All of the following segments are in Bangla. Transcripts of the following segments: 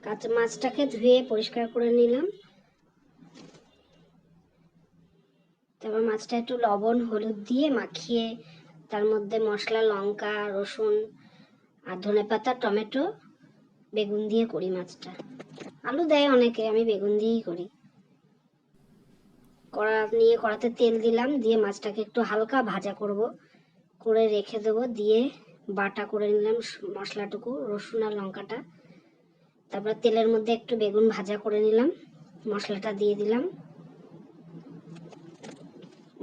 কাঁচা মাছটাকে ধুয়ে পরিষ্কার করে নিলাম। তারপর মাছটা একটু লবণ হলুদ দিয়ে মাখিয়ে তার মধ্যে মশলা, লঙ্কা, রসুন আর ধনেপাতা, টমেটো, বেগুন দিয়ে করি মাছটা। আলু দেয় অনেকে, আমি বেগুন দিয়েই করি। কড়াতে তেল দিলাম, দিয়ে মাছটাকে একটু হালকা ভাজা করে রেখে দেবো। দিয়ে বাটা করে নিলাম মশলাটুকু, রসুন আর লঙ্কাটা। তারপর তেলের মধ্যে একটু বেগুন ভাজা করে নিলাম, মশলাটা দিয়ে দিলাম।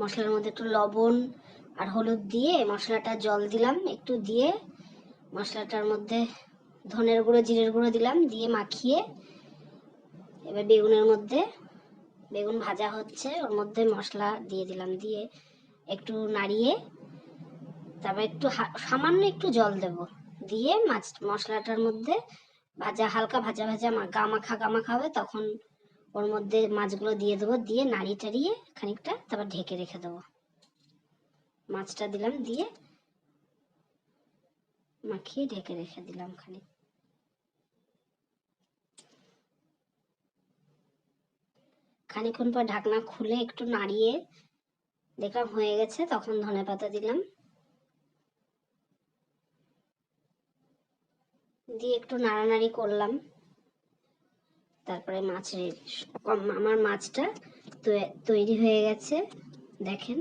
মশলার মধ্যে একটু লবণ আর হলুদ দিয়ে মশলাটা জল দিলাম একটু, দিয়ে মশলাটার মধ্যে ধনের গুঁড়ো, জিরের গুঁড়ো দিলাম, দিয়ে মাখিয়ে এবার বেগুন ভাজা হচ্ছে, ওর মধ্যে মশলা দিয়ে দিলাম, দিয়ে একটু নাড়িয়ে তারপর সামান্য একটু জল দেব, দিয়ে মশলাটার মধ্যে হালকা ভাজা গামাখা হবে, তখন ওর মধ্যে মাছগুলো দিয়ে দেবো, দিয়ে নাড়িয়ে টাড়িয়ে খানিকটা তারপর ঢেকে রেখে দেবো। মাছটা দিলাম, দিয়ে মাখিয়ে ঢেকে রেখে দিলাম খানিকক্ষণ পর ঢাকনা খুলে একটু নাড়িয়ে দেখলাম হয়ে গেছে, তখন ধনেপাতা দিলাম, দিয়ে একটু নাড়ানাড়ি করলাম। তারপরে আমার মাছটা তৈরি হয়ে গেছে, দেখেন।